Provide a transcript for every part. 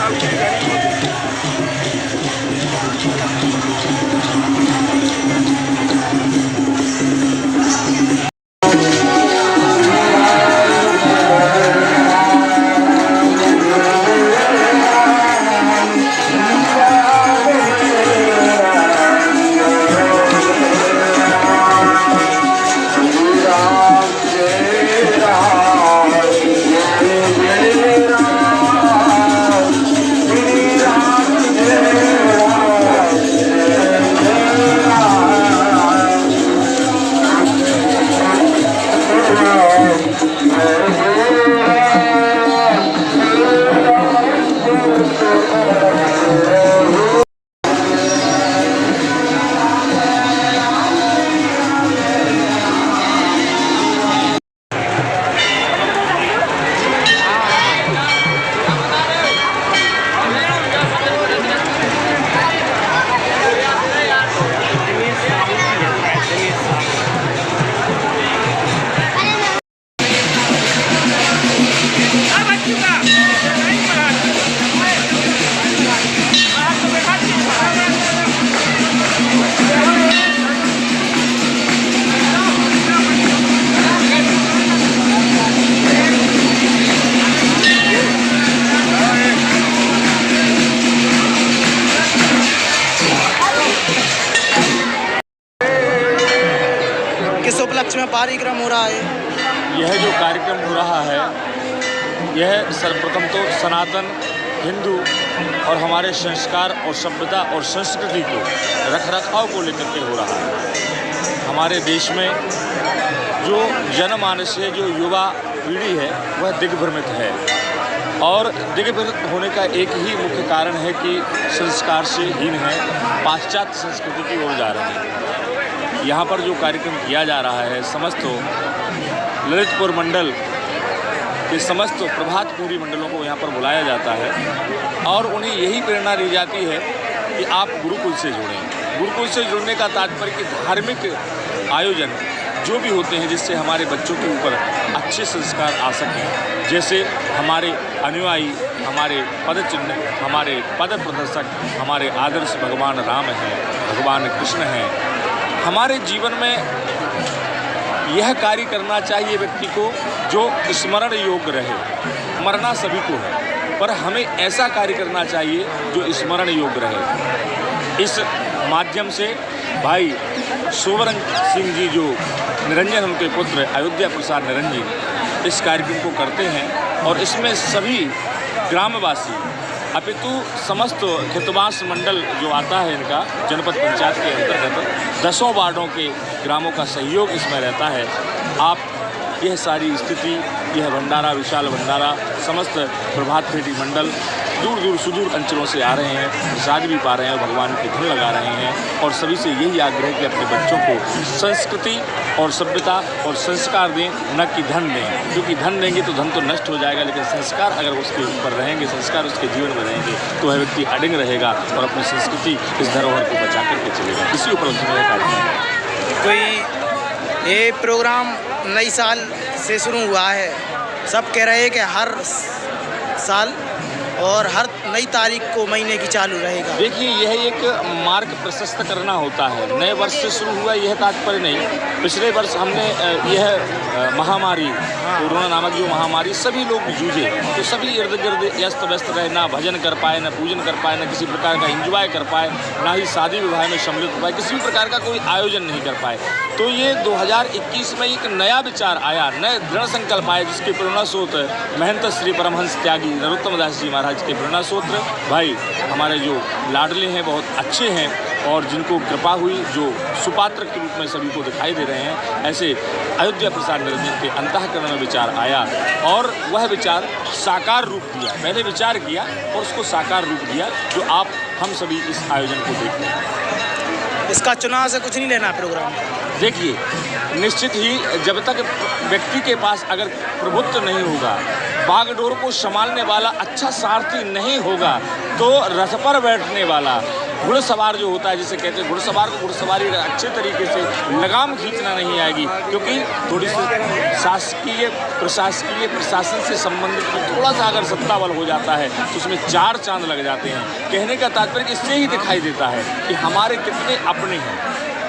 किस उपलक्ष्य में कार्यक्रम हो रहा है? यह जो कार्यक्रम हो रहा है यह सर्वप्रथम तो सनातन हिंदू और हमारे संस्कार और सभ्यता और संस्कृति को रखरखाव को लेकर के हो रहा है। हमारे देश में जो जनमानस है, जो युवा पीढ़ी है, वह दिग्भ्रमित है और दिग्भ्रमित होने का एक ही मुख्य कारण है कि संस्कार से हीन है, पाश्चात्य संस्कृति की ओर जा रहे हैं। यहाँ पर जो कार्यक्रम किया जा रहा है, समस्त ललितपुर मंडल के समस्त प्रभातपुरी मंडलों को यहाँ पर बुलाया जाता है और उन्हें यही प्रेरणा दी जाती है कि आप गुरुकुल से जुड़ें। गुरुकुल से जुड़ने का तात्पर्य कि धार्मिक आयोजन जो भी होते हैं जिससे हमारे बच्चों के ऊपर अच्छे संस्कार आ सकें, जैसे हमारे अनुयायी, हमारे पद चिन्ह, हमारे पद प्रदर्शक, हमारे आदर्श भगवान राम हैं, भगवान कृष्ण हैं। हमारे जीवन में यह कार्य करना चाहिए व्यक्ति को जो स्मरण योग्य रहे। मरना सभी को है, पर हमें ऐसा कार्य करना चाहिए जो स्मरण योग्य रहे। इस माध्यम से भाई सोवरन सिंह जी, जो निरंजन उनके पुत्र अयोध्या प्रसाद निरंजन, इस कार्यक्रम को करते हैं और इसमें सभी ग्रामवासी अपितु समस्त हितवास मंडल जो आता है इनका जनपद पंचायत के अंतर्गत 10 वार्डों के ग्रामों का सहयोग इसमें रहता है। आप यह सारी स्थिति, यह भंडारा, विशाल भंडारा, समस्त प्रभात फेरी मंडल दूर दूर सुदूर अंचलों से आ रहे हैं, प्रसाद भी पा रहे हैं और भगवान की धुन लगा रहे हैं और सभी से यही आग्रह कि अपने बच्चों को संस्कृति और सभ्यता और संस्कार दें, न कि धन दें, क्योंकि धन देंगे तो धन तो नष्ट हो जाएगा, लेकिन संस्कार अगर उसके ऊपर रहेंगे, संस्कार उसके जीवन में रहेंगे तो वह व्यक्ति अडिग रहेगा और अपनी संस्कृति, इस धरोहर को बचा करके चलेगा। इसी उपलक्ष्य में कार्यक्रम है। कोई ये प्रोग्राम नई साल से शुरू हुआ है, सब कह रहे हैं कि हर साल और हर नई तारीख को महीने की चालू रहेगा। देखिए, यह एक मार्ग प्रशस्त करना होता है। नए वर्ष से शुरू हुआ यह तात्पर्य नहीं। पिछले वर्ष हमने यह महामारी, कोरोना नामक जो महामारी, सभी लोग जूझे तो सभी इर्द गिर्द व्यस्त व्यस्त रहे, ना भजन कर पाए, ना पूजन कर पाए, ना किसी प्रकार का एंजॉय कर पाए, ना ही शादी विवाह में सम्मिलित हो पाए, किसी भी प्रकार का कोई आयोजन नहीं कर पाए। तो ये 2021 में एक नया विचार आया, नए दृढ़ संकल्प आए, जिसके प्रेरणा स्रोत महंत श्री परमहंस त्यागी नरोत्तम दास जी महाराज के प्रेरणा स्रोत भाई हमारे जो लाडले हैं, बहुत अच्छे हैं और जिनको कृपा हुई, जो सुपात्र के रूप में सभी को दिखाई दे रहे हैं, ऐसे अयोध्या प्रसाद निरंजन के अंतःकरण में विचार आया और वह विचार साकार रूप दिया। पहले विचार किया और उसको साकार रूप दिया, जो आप हम सभी इस आयोजन को देखते हैं। इसका चुनाव से कुछ नहीं लेना प्रोग्राम। देखिए, निश्चित ही जब तक व्यक्ति के पास अगर प्रभुत्व नहीं होगा, बागडोर को संभालने वाला अच्छा सारथी नहीं होगा, तो रथ पर बैठने वाला घुड़सवार जो होता है, जिसे कहते हैं घुड़सवार को घुड़सवारी अच्छे तरीके से लगाम खींचना नहीं आएगी, क्योंकि थोड़ी सी शासकीय प्रशासकीय प्रशासन से संबंधित थोड़ा सा अगर सत्ता बल हो जाता है तो उसमें 4 चांद लग जाते हैं। कहने का तात्पर्य इससे ही दिखाई देता है कि हमारे कितने अपने हैं,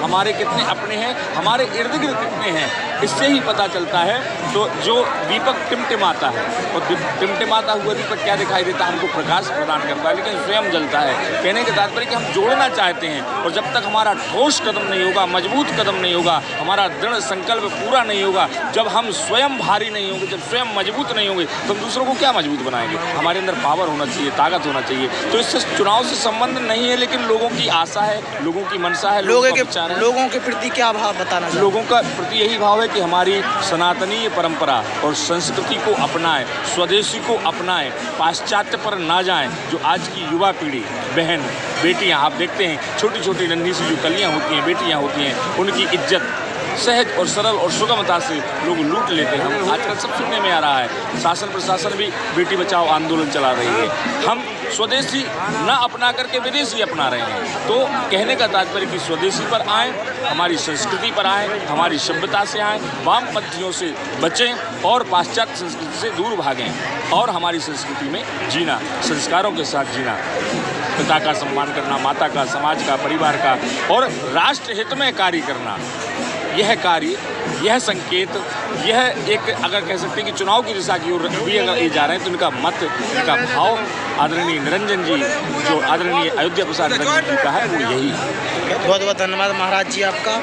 हमारे कितने अपने हैं, हमारे इर्द गिर्द कितने हैं, इससे ही पता चलता है। तो जो दीपक टिमटिमाता है, और टिमटिमाता हुआ दीपक क्या दिखाई देता है, हमको प्रकाश प्रदान करता है, लेकिन स्वयं जलता है। कहने के तात्पर्य कि हम जोड़ना चाहते हैं, और जब तक हमारा ठोस कदम नहीं होगा, मजबूत कदम नहीं होगा, हमारा दृढ़ संकल्प पूरा नहीं होगा, जब हम स्वयं भारी नहीं होंगे, जब स्वयं मजबूत नहीं होंगे, तो हम दूसरों को क्या मजबूत बनाएंगे। हमारे अंदर पावर होना चाहिए, ताकत होना चाहिए। तो इससे चुनाव से संबंध नहीं है, लेकिन लोगों की आशा है, लोगों की मनसा है, लोगों के प्रति क्या भाव बताना चाहिए? लोगों का प्रति यही भाव है कि हमारी सनातनीय परंपरा और संस्कृति को अपनाएं, स्वदेशी को अपनाएं, पाश्चात्य पर ना जाएं। जो आज की युवा पीढ़ी, बहन बेटियां, आप देखते हैं छोटी छोटी नन्ही सी जो कलियां होती हैं, बेटियां होती हैं, उनकी इज्जत सहज और सरल और सुगमता से लोग लूट लेते हैं। हम आजकल सब सुनने में आ रहा है, शासन प्रशासन भी बेटी बचाओ आंदोलन चला रही है। हम स्वदेशी न अपना करके विदेशी अपना रहे हैं। तो कहने का तात्पर्य कि स्वदेशी पर आएँ, हमारी संस्कृति पर आएँ, हमारी सभ्यता से आएँ, वामपंथियों से बचें और पाश्चात्य संस्कृति से दूर भागें, और हमारी संस्कृति में जीना, संस्कारों के साथ जीना, पिता का सम्मान करना, माता का, समाज का, परिवार का, और राष्ट्र हित में कार्य करना। यह कार्य, यह संकेत, यह एक अगर कह सकते हैं कि चुनाव की दिशा की ओर भी अगर ये जा रहे हैं, तो इनका मत, इनका भाव आदरणीय निरंजन जी, जो आदरणीय अयोध्या प्रसाद निरंजन जी का है, वो यही है। बहुत बहुत धन्यवाद महाराज जी आपका।